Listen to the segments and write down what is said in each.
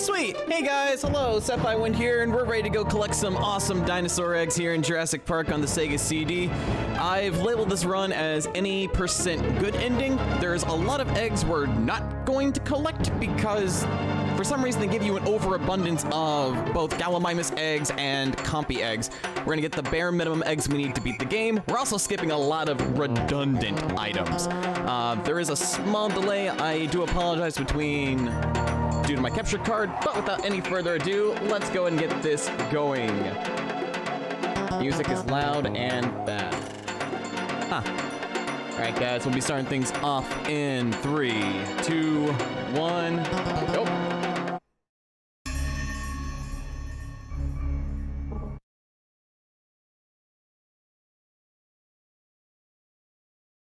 Sweet! Hey guys, hello, Sef Highwind here, and we're ready to go collect some awesome dinosaur eggs here in Jurassic Park on the Sega CD. I've labeled this run as any % good ending. There's a lot of eggs we're not going to collect because for some reason they give you an overabundance of both Gallimimus eggs and Compy eggs. We're gonna get the bare minimum eggs we need to beat the game. We're also skipping a lot of redundant items. There is a small delay. I do apologize due to my capture card, but without any further ado, let's go and get this going. Music is loud and bad. Alright guys, we'll be starting things off in 3, 2, 1, go.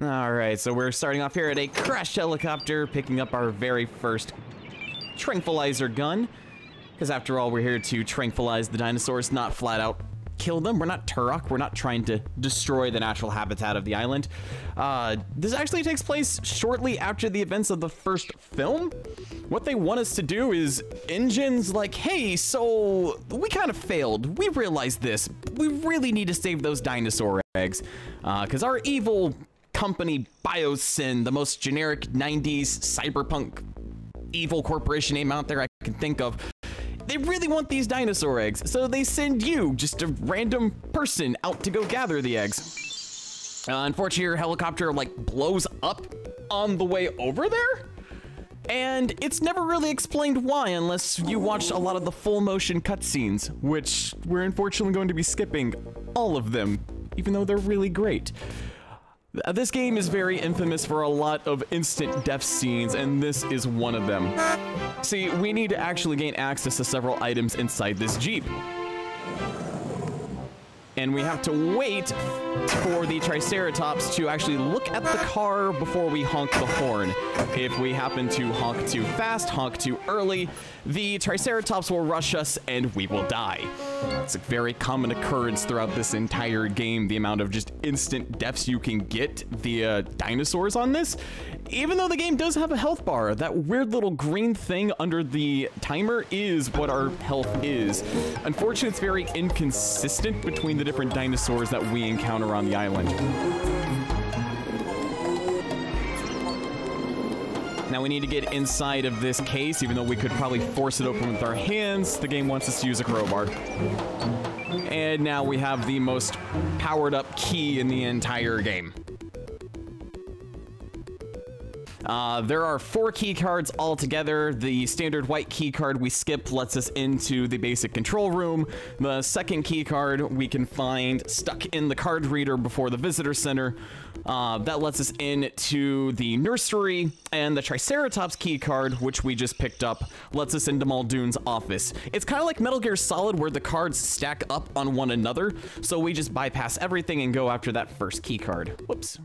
Alright, so we're starting off here at a crashed helicopter, picking up our very first tranquilizer gun, because after all, we're here to tranquilize the dinosaurs, not flat out kill them. We're not Turok. We're not trying to destroy the natural habitat of the island. This actually takes place shortly after the events of the first film. What they want us to do is Engine's like, hey, so we kind of failed. We realized this. We really need to save those dinosaur eggs, because our evil company Biosyn, the most generic 90s cyberpunk evil corporation name out there I can think of, they really want these dinosaur eggs, so they send you, just a random person, out to go gather the eggs. Unfortunately, your helicopter like blows up on the way over there, and it's never really explained why unless you watched a lot of the full motion cutscenes, which we're unfortunately going to be skipping all of them, even though they're really great. This game is very infamous for a lot of instant death scenes, and this is one of them. See, we need to actually gain access to several items inside this Jeep. And we have to wait for the Triceratops to actually look at the car before we honk the horn. If we happen to honk too fast, honk too early, the Triceratops will rush us and we will die. It's a very common occurrence throughout this entire game, the amount of just instant deaths you can get via dinosaurs on this. Even though the game does have a health bar, that weird little green thing under the timer is what our health is. Unfortunately, it's very inconsistent between the different dinosaurs that we encounter on the island. Now we need to get inside of this case, even though we could probably force it open with our hands. The game wants us to use a crowbar. And now we have the most powered up key in the entire game. There are 4 key cards altogether. The standard white key card we skipped lets us into the basic control room. The second key card we can find stuck in the card reader before the visitor center. That lets us into the nursery, and the Triceratops key card, which we just picked up, lets us into Muldoon's office. It's kind of like Metal Gear Solid where the cards stack up on one another, so we just bypass everything and go after that first key card. Whoops.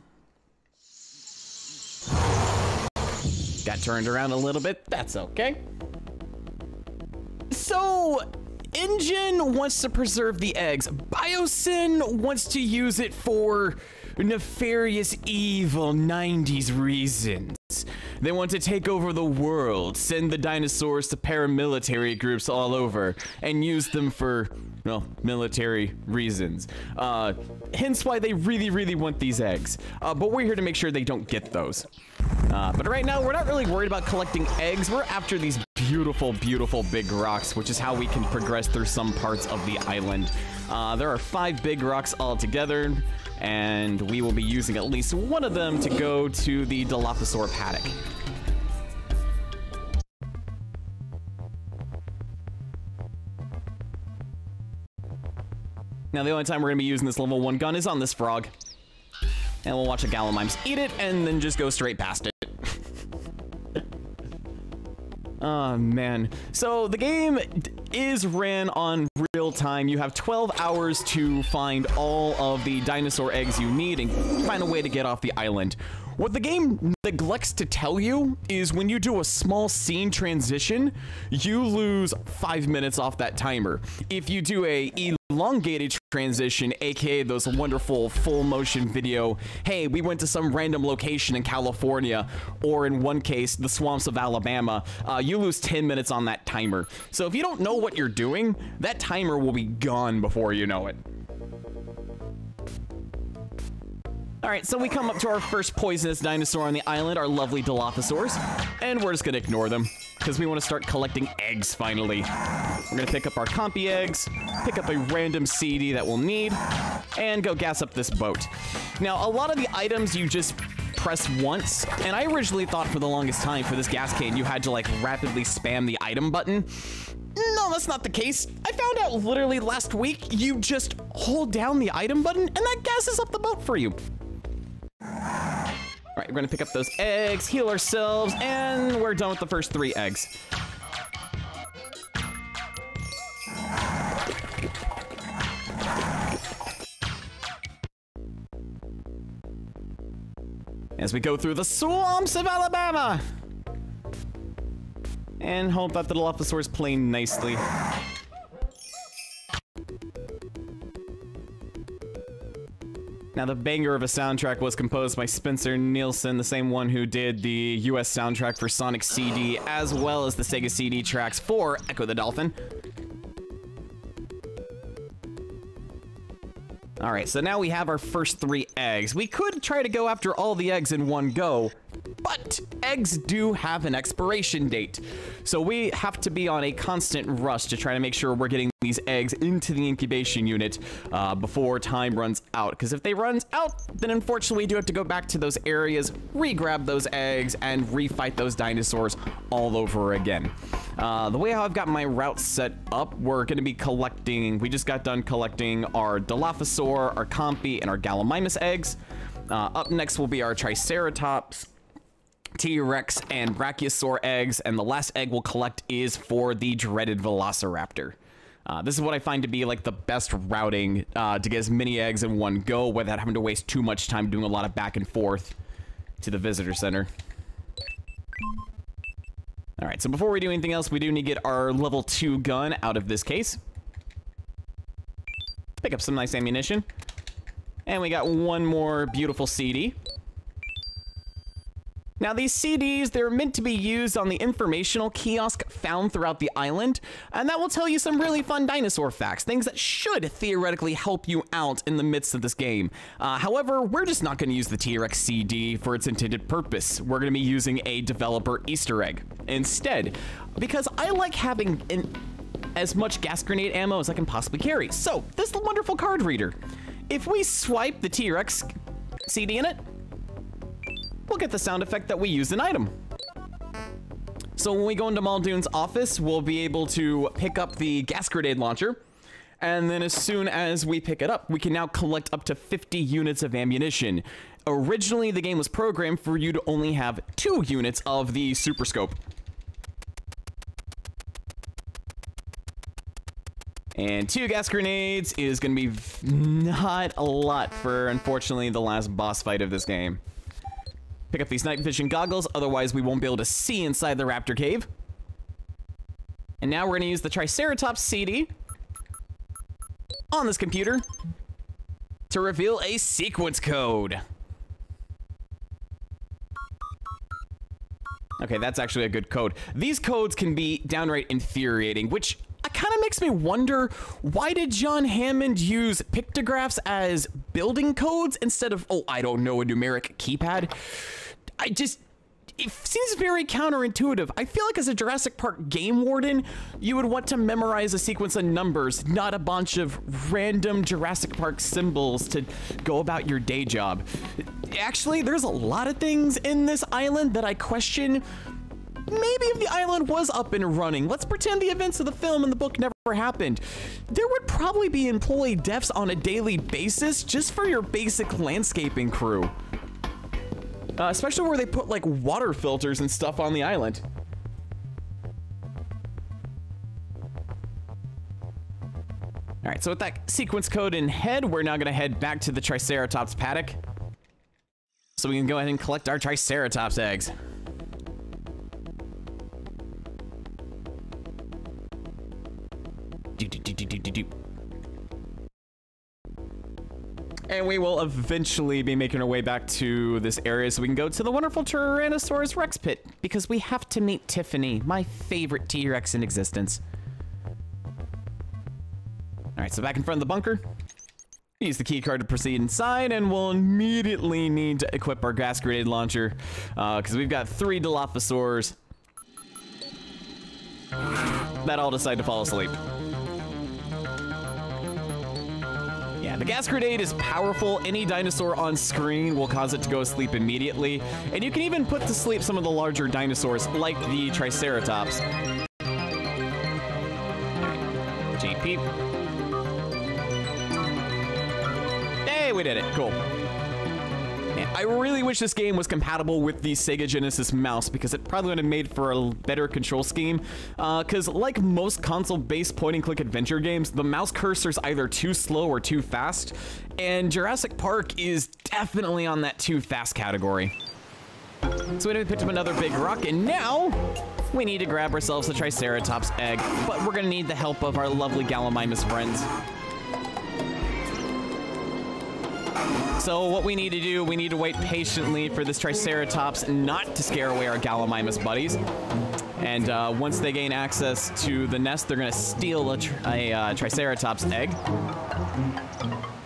Got turned around a little bit, that's okay. So, Engine wants to preserve the eggs. Biosyn wants to use it for nefarious, evil 90s reasons. They want to take over the world, send the dinosaurs to paramilitary groups all over, and use them for, well, military reasons. Hence why they really, really want these eggs. But we're here to make sure they don't get those. But right now, we're not really worried about collecting eggs. We're after these beautiful, beautiful big rocks, which is how we can progress through some parts of the island. There are 5 big rocks altogether, and we will be using at least one of them to go to the Dilophosaur paddock. Now, the only time we're going to be using this level 1 gun is on this frog. And we'll watch a Gallimimus eat it, and then just go straight past it. Oh, man. So, the game is ran on real time. You have 12 hours to find all of the dinosaur eggs you need and find a way to get off the island. What the game neglects to tell you is when you do a small scene transition, you lose 5 minutes off that timer. If you do a elongated transition, aka those wonderful full motion video, hey, we went to some random location in California, or in one case, the swamps of Alabama, you lose 10 minutes on that timer. So if you don't know what you're doing, that timer will be gone before you know it. All right, so we come up to our first poisonous dinosaur on the island, our lovely Dilophosaurs, and we're just gonna ignore them because we want to start collecting eggs finally. We're gonna pick up our compy eggs, pick up a random CD that we'll need, and go gas up this boat. Now, a lot of the items you just press once, and I originally thought for the longest time for this gas can you had to like rapidly spam the item button. No, that's not the case. I found out literally last week you just hold down the item button and that gases up the boat for you. All right, we're gonna pick up those eggs, heal ourselves, and we're done with the first 3 eggs. As we go through the swamps of Alabama. And hope that the Dilophosaurs play nicely. Now, the banger of a soundtrack was composed by Spencer Nielsen, the same one who did the US soundtrack for Sonic CD, as well as the Sega CD tracks for Echo the Dolphin. All right, so now we have our first 3 eggs. We could try to go after all the eggs in one go, but eggs do have an expiration date. So we have to be on a constant rush to try to make sure we're getting these eggs into the incubation unit before time runs out. Because if they run out, then unfortunately we do have to go back to those areas, re-grab those eggs, and refight those dinosaurs all over again. The way how I've got my route set up, we're going to be collecting, we just got done collecting our Dilophosaur, our Compy, and our Gallimimus eggs. Up next will be our Triceratops, T-Rex, and Brachiosaur eggs, and the last egg we'll collect is for the dreaded Velociraptor. This is what I find to be like the best routing to get as many eggs in one go without having to waste too much time doing a lot of back and forth to the visitor center. All right, so before we do anything else, we do need to get our level 2 gun out of this case. Pick up some nice ammunition. And we got one more beautiful CD. Now, these CDs, they're meant to be used on the informational kiosk found throughout the island, and that will tell you some really fun dinosaur facts, things that should theoretically help you out in the midst of this game. However, we're just not going to use the TRex CD for its intended purpose. We're going to be using a developer Easter egg instead, because I like having as much gas grenade ammo as I can possibly carry. So, this wonderful card reader. If we swipe the T-Rex CD in it, we'll get the sound effect that we use in item. So when we go into Muldoon's office, we'll be able to pick up the gas grenade launcher. And then as soon as we pick it up, we can now collect up to 50 units of ammunition. Originally, the game was programmed for you to only have 2 units of the Super Scope. And 2 gas grenades is going to be not a lot for, unfortunately, the last boss fight of this game. Pick up these night vision goggles, otherwise we won't be able to see inside the raptor cave. And now we're going to use the Triceratops CD on this computer to reveal a sequence code. Okay, that's actually a good code. These codes can be downright infuriating, which kind of makes me wonder, why did John Hammond use pictographs as building codes instead of, oh, I don't know, a numeric keypad? It seems very counterintuitive. I feel like as a Jurassic Park game warden, you would want to memorize a sequence of numbers, not a bunch of random Jurassic Park symbols to go about your day job. Actually, there's a lot of things in this island that I question. Maybe if the island was up and running, let's pretend the events of the film and the book never happened, there would probably be employee deaths on a daily basis just for your basic landscaping crew. Especially where they put like water filters and stuff on the island. All right, so with that sequence code in head, we're now gonna head back to the Triceratops paddock. so we can go ahead and collect our Triceratops eggs. And we will eventually be making our way back to this area so we can go to the wonderful Tyrannosaurus Rex pit, because we have to meet Tiffany, my favorite T-Rex in existence. All right, so back in front of the bunker. Use the key card to proceed inside, and we'll immediately need to equip our gas grenade launcher because we've got 3 Dilophosaurs that all decide to fall asleep. Yeah, the gas grenade is powerful. Any dinosaur on screen will cause it to go to sleep immediately. And you can even put to sleep some of the larger dinosaurs, like the Triceratops. JP. Hey, we did it. Cool. Man, I really wish this game was compatible with the Sega Genesis mouse, because it probably would have made for a better control scheme. Because like most console-based point-and-click adventure games, the mouse cursor's either too slow or too fast, and Jurassic Park is definitely on that too fast category. So we picked up another big rock, and now we need to grab ourselves a Triceratops egg, but we're gonna need the help of our lovely Gallimimus friends. So what we need to do, we need to wait patiently for this Triceratops not to scare away our Gallimimus buddies. And once they gain access to the nest, they're gonna steal a Triceratops egg.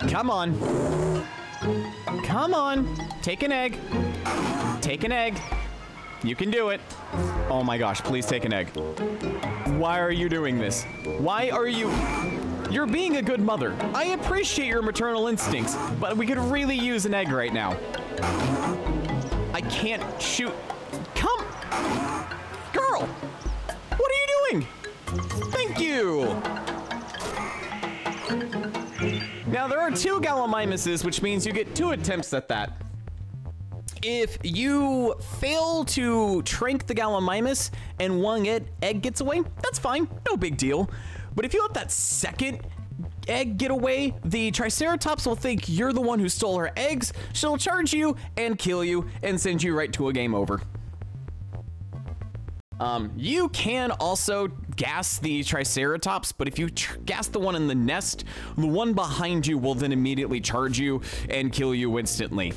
Come on. Come on. Take an egg. Take an egg. You can do it. Oh my gosh, please take an egg. Why are you doing this? Why are you... You're being a good mother. I appreciate your maternal instincts, but we could really use an egg right now. I can't shoot. Come! Girl! What are you doing? Thank you! Now, there are 2 Gallimimuses, which means you get 2 attempts at that. If you fail to trank the Gallimimus and 1 egg gets away, that's fine. No big deal. But if you let that second egg get away, the Triceratops will think you're the one who stole her eggs. She'll charge you and kill you and send you right to a game over. You can also gas the Triceratops, but if you gas the one in the nest, the one behind you will then immediately charge you and kill you instantly.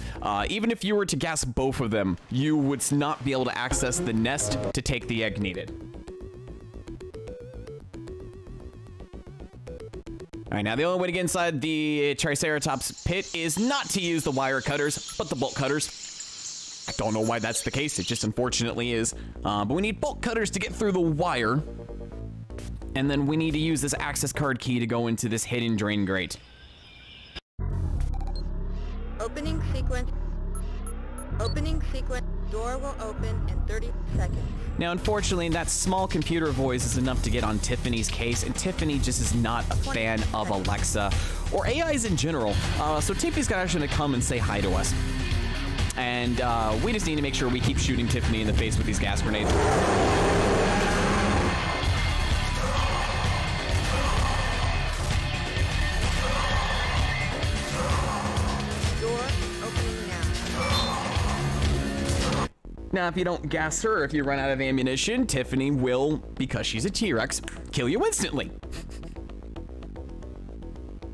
Even if you were to gas both of them, you would not be able to access the nest to take the egg needed. All right, now the only way to get inside the Triceratops pit is not to use the wire cutters, but the bolt cutters. I don't know why that's the case, it just unfortunately is. But we need bolt cutters to get through the wire. And then we need to use this access card key to go into this hidden drain grate. Opening sequence. Opening sequence. Door will open in 30 seconds. Now, unfortunately, that small computer voice is enough to get on Tiffany's case, and Tiffany just is not a fan of Alexa or AIs in general. So Tiffany's got actually to come and say hi to us. And we just need to make sure we keep shooting Tiffany in the face with these gas grenades. Now, if you don't gas her, if you run out of ammunition, Tiffany will, because she's a T-Rex, kill you instantly.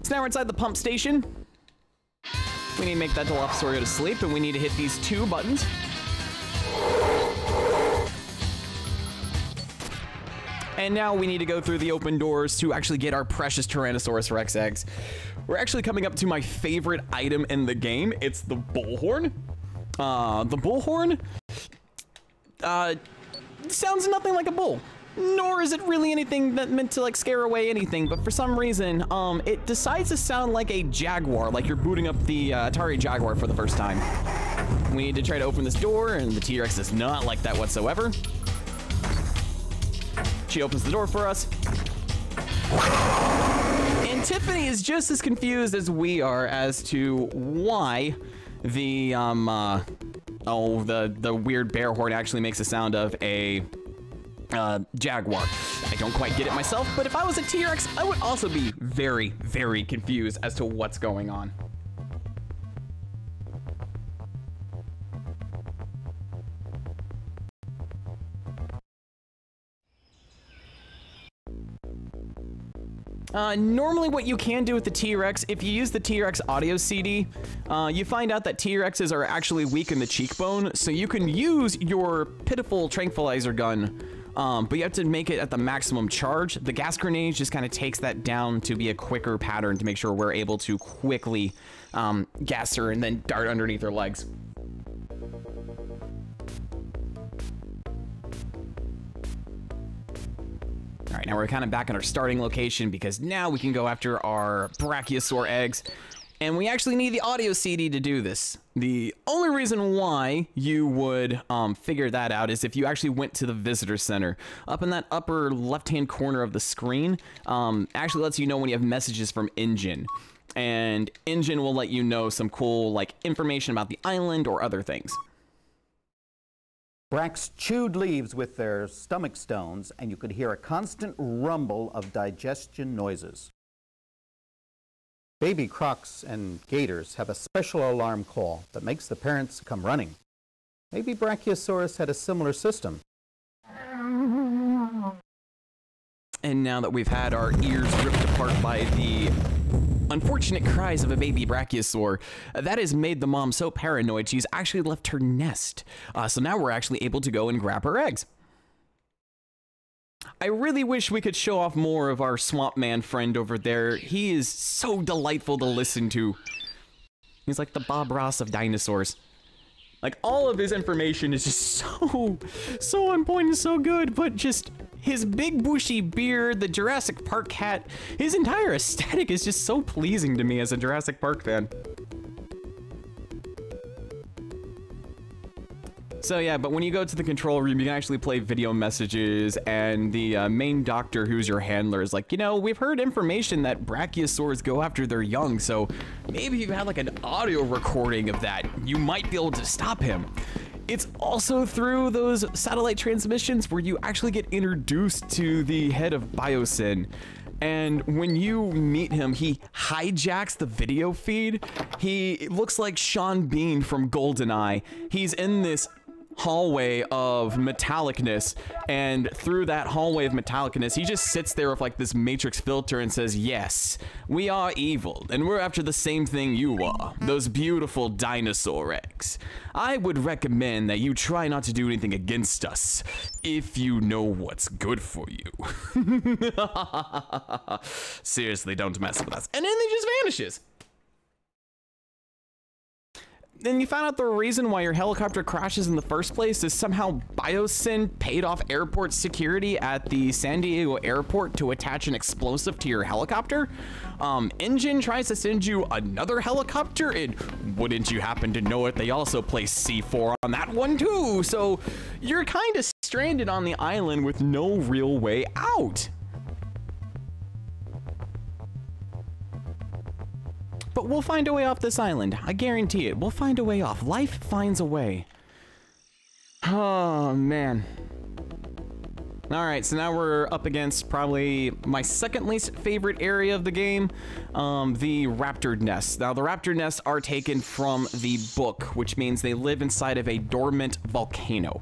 So now we're inside the pump station. We need to make that Dilophosaur go to sleep, and we need to hit these 2 buttons. And now we need to go through the open doors to actually get our precious Tyrannosaurus Rex eggs. We're actually coming up to my favorite item in the game. It's the bullhorn. The bullhorn sounds nothing like a bull, nor is it really anything that meant to like scare away anything, but for some reason it decides to sound like a jaguar, like you're booting up the Atari Jaguar for the first time. We need to try to open this door, and the T-Rex does not like that whatsoever. She opens the door for us, and Tiffany is just as confused as we are as to why the the weird bear horn actually makes the sound of a jaguar. I don't quite get it myself, but if I was a T-Rex, I would also be very, very confused as to what's going on. Normally what you can do with the T-Rex, if you use the T-Rex audio CD, you find out that T-Rexes are actually weak in the cheekbone, so you can use your pitiful tranquilizer gun, but you have to make it at the maximum charge. The gas grenade just kind of takes that down to be a quicker pattern to make sure we're able to quickly gas her and then dart underneath her legs. All right, now we're kind of back in our starting location because now we can go after our Brachiosaur eggs, and we actually need the audio CD to do this. The only reason why you would figure that out is if you actually went to the visitor center. Up in that upper left-hand corner of the screen, actually lets you know when you have messages from Engine, and Engine will let you know some cool like information about the island or other things. Brax chewed leaves with their stomach stones, and you could hear a constant rumble of digestion noises. Baby crocs and gators have a special alarm call that makes the parents come running. Maybe Brachiosaurus had a similar system. And now that we've had our ears ripped apart by the unfortunate cries of a baby Brachiosaur, that has made the mom so paranoid she's actually left her nest. So now we're actually able to go and grab her eggs. I really wish we could show off more of our swamp man friend over there. He is so delightful to listen to. He's like the Bob Ross of dinosaurs. Like, all of his information is just so on point and so good, but just his big bushy beard, the Jurassic Park hat, his entire aesthetic is just so pleasing to me as a Jurassic Park fan. So yeah, but when you go to the control room, you can actually play video messages, and the main doctor, who's your handler, is like, you know, we've heard information that brachiosaurs go after their young, so maybe if you had like an audio recording of that, you might be able to stop him. It's also through those satellite transmissions where you actually get introduced to the head of Biosyn. And when you meet him, he hijacks the video feed. He looks like Sean Bean from GoldenEye. He's in this hallway of metallicness, and through that hallway of metallicness, he just sits there with like this matrix filter and says, yes, we are evil, and we're after the same thing you are, those beautiful dinosaur eggs. I would recommend that you try not to do anything against us, if you know what's good for you. Seriously, don't mess with us. And then he just vanishes. Then you found out the reason why your helicopter crashes in the first place is somehow Biosyn paid off airport security at the San Diego airport to attach an explosive to your helicopter. Engine tries to send you another helicopter, and wouldn't you happen to know it, they also place C4 on that one too. So you're kind of stranded on the island with no real way out. But we'll find a way off this island. I guarantee it. We'll find a way off. Life finds a way. Oh, man. All right, so now we're up against probably my second least favorite area of the game, the Raptor Nest. Now, the Raptor Nests are taken from the book, which means they live inside of a dormant volcano.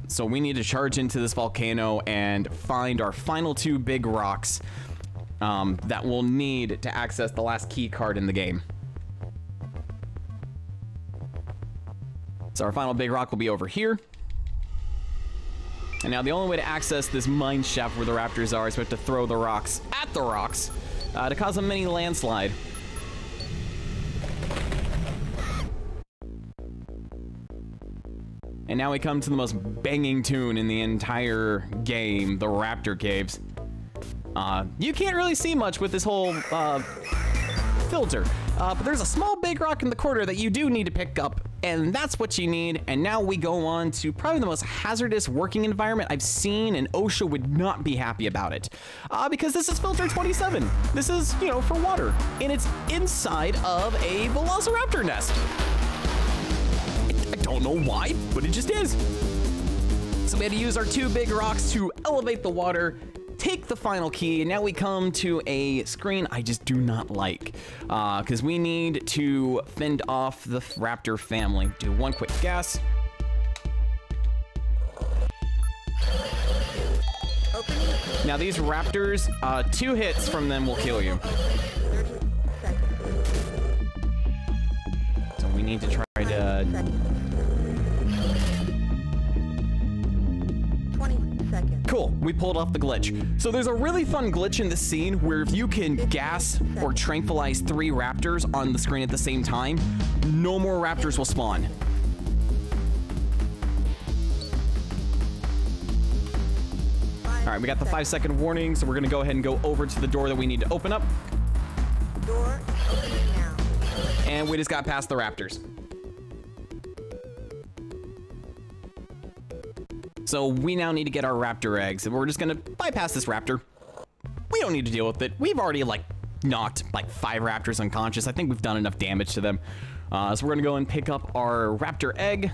So we need to charge into this volcano and find our final two big rocks that we'll need to access the last key card in the game. So our final big rock will be over here. And now the only way to access this mine shaft where the raptors are is we have to throw the rocks at the rocks to cause a mini landslide. And now we come to the most banging tune in the entire game, the Raptor Caves. You can't really see much with this whole filter, but there's a small big rock in the corner that you do need to pick up, and that's what you need. And now we go on to probably the most hazardous working environment I've seen, and OSHA would not be happy about it, because this is filter 27. This is, you know, for water, and it's inside of a Velociraptor nest. I don't know why, but it just is. So we had to use our two big rocks to elevate the water, take the final key, and now we come to a screen I just do not like, because we need to fend off the raptor family. Do one quick gas. Opening Now these raptors, 2 hits from them will kill you. 30 seconds. So we need to try to... 20 seconds. Cool, we pulled off the glitch. So there's a really fun glitch in the scene where if you can gas or tranquilize 3 raptors on the screen at the same time, no more raptors will spawn. All right, we got the 5-second warning, so we're gonna go ahead and go over to the door that we need to open up. Door opening now. And we just got past the raptors. So we now need to get our raptor eggs, and we're just gonna bypass this raptor. We don't need to deal with it. We've already like knocked like 5 raptors unconscious. I think we've done enough damage to them. So we're gonna go and pick up our raptor egg.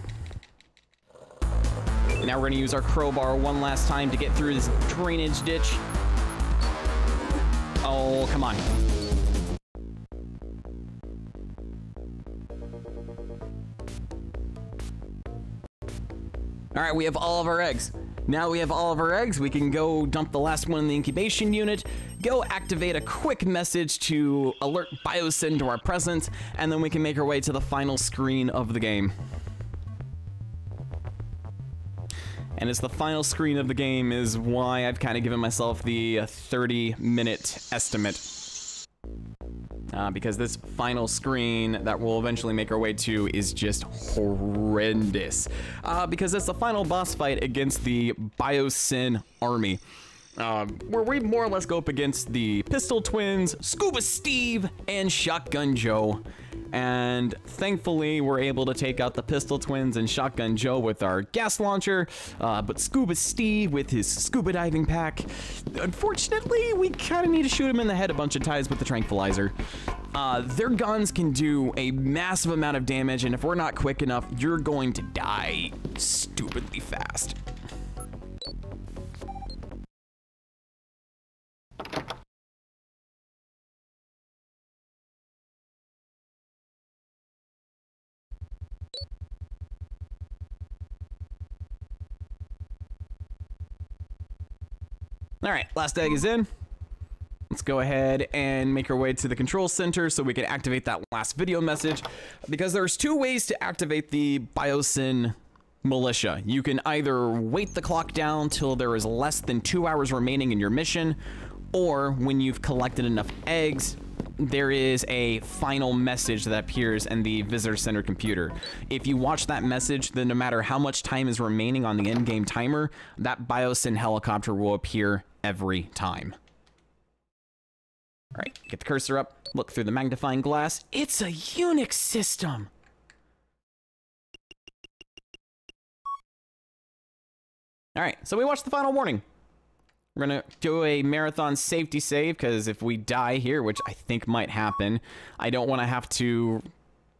Now we're gonna use our crowbar one last time to get through this drainage ditch. Oh, come on. All right, we have all of our eggs. Now we have all of our eggs, we can go dump the last one in the incubation unit, go activate a quick message to alert Biosyn to our presence, and then we can make our way to the final screen of the game. And it's the final screen of the game is why I've kind of given myself the 30-minute estimate. Because this final screen that we'll eventually make our way to is just horrendous. Because it's the final boss fight against the Biosyn army. Where we more or less go up against the Pistol Twins, Scuba Steve, and Shotgun Joe. And thankfully, we're able to take out the Pistol Twins and Shotgun Joe with our gas launcher, but Scuba Steve with his scuba diving pack. Unfortunately, we kind of need to shoot him in the head a bunch of times with the tranquilizer. Their guns can do a massive amount of damage, and if we're not quick enough, you're going to die stupidly fast. All right, last egg is in. Let's go ahead and make our way to the control center so we can activate that last video message, because there's 2 ways to activate the Biosyn militia. You can either wait the clock down till there is less than 2 hours remaining in your mission, or when you've collected enough eggs, there is a final message that appears in the visitor center computer. If you watch that message, then no matter how much time is remaining on the in-game timer, that Biosyn helicopter will appear every time. All right, get the cursor up, look through the magnifying glass. It's a Unix system. All right, so we watched the final warning. We're gonna do a marathon safety save, because if we die here, which I think might happen, I don't want to have to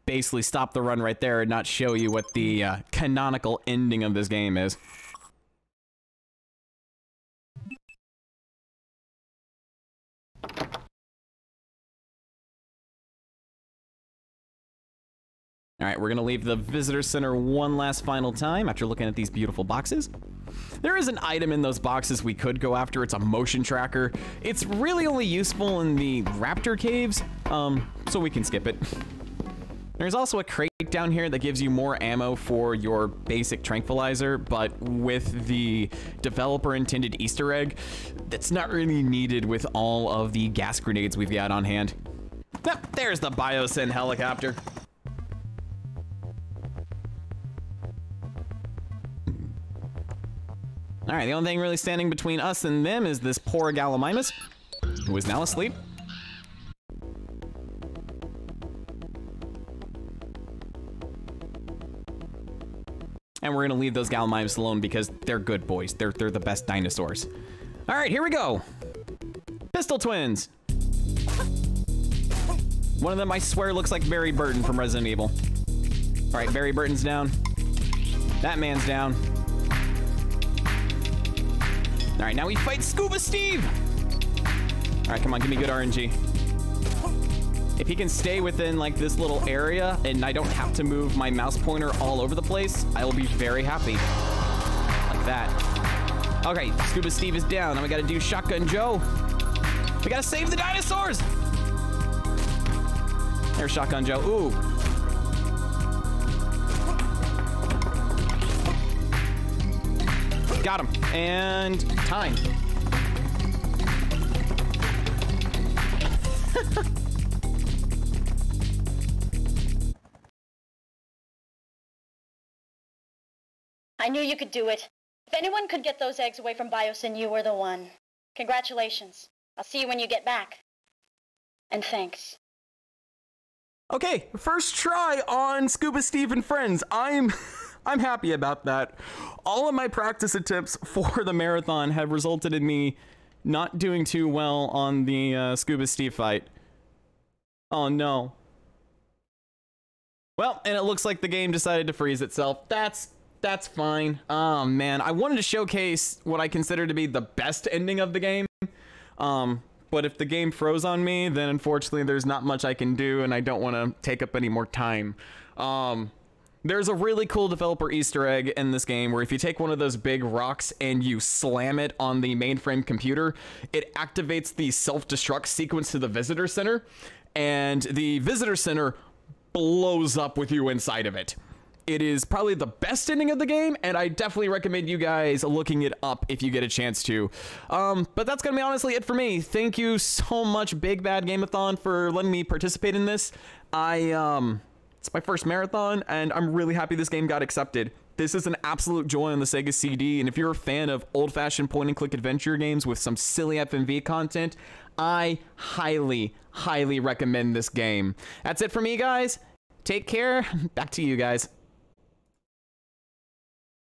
basically stop the run right there and not show you what the canonical ending of this game is. All right, we're gonna leave the visitor center one last final time after looking at these beautiful boxes. There is an item in those boxes we could go after. It's a motion tracker. It's really only useful in the raptor caves, so we can skip it. There's also a crate down here that gives you more ammo for your basic tranquilizer, but with the developer intended Easter egg, that's not really needed with all of the gas grenades we've got on hand. Ah, there's the Biosyn helicopter. All right, the only thing really standing between us and them is this poor Gallimimus, who is now asleep. And we're gonna leave those Gallimimus alone because they're good boys. They're the best dinosaurs. All right, here we go. Pistol Twins. One of them, I swear, looks like Barry Burton from Resident Evil. All right, Barry Burton's down. That man's down. All right, now we fight Scuba Steve. All right, come on, give me good RNG. If he can stay within like this little area and I don't have to move my mouse pointer all over the place, I will be very happy. Like that. Okay, Scuba Steve is down. Now we gotta do Shotgun Joe. We gotta save the dinosaurs! There's Shotgun Joe. Ooh. Got him. And time. I knew you could do it. If anyone could get those eggs away from Biosyn, you were the one. Congratulations. I'll see you when you get back. And thanks. Okay, first try on Scuba Steve and Friends. I'm happy about that. All of my practice attempts for the marathon have resulted in me not doing too well on the Scuba Steve fight. Oh no. Well, and it looks like the game decided to freeze itself. That's fine. Oh man, I wanted to showcase what I consider to be the best ending of the game. But if the game froze on me, then unfortunately there's not much I can do, and I don't want to take up any more time. There's a really cool developer Easter egg in this game where if you take one of those big rocks and you slam it on the mainframe computer, it activates the self-destruct sequence to the visitor center, and the visitor center blows up with you inside of it. It is probably the best ending of the game, and I definitely recommend you guys looking it up if you get a chance to. But that's gonna be honestly it for me. Thank you so much, Big Bad Game-a-thon, for letting me participate in this. It's my first marathon, and I'm really happy this game got accepted. This is an absolute joy on the Sega CD, and if you're a fan of old-fashioned point-and-click adventure games with some silly FMV content, I highly, highly recommend this game. That's it for me, guys. Take care. Back to you guys.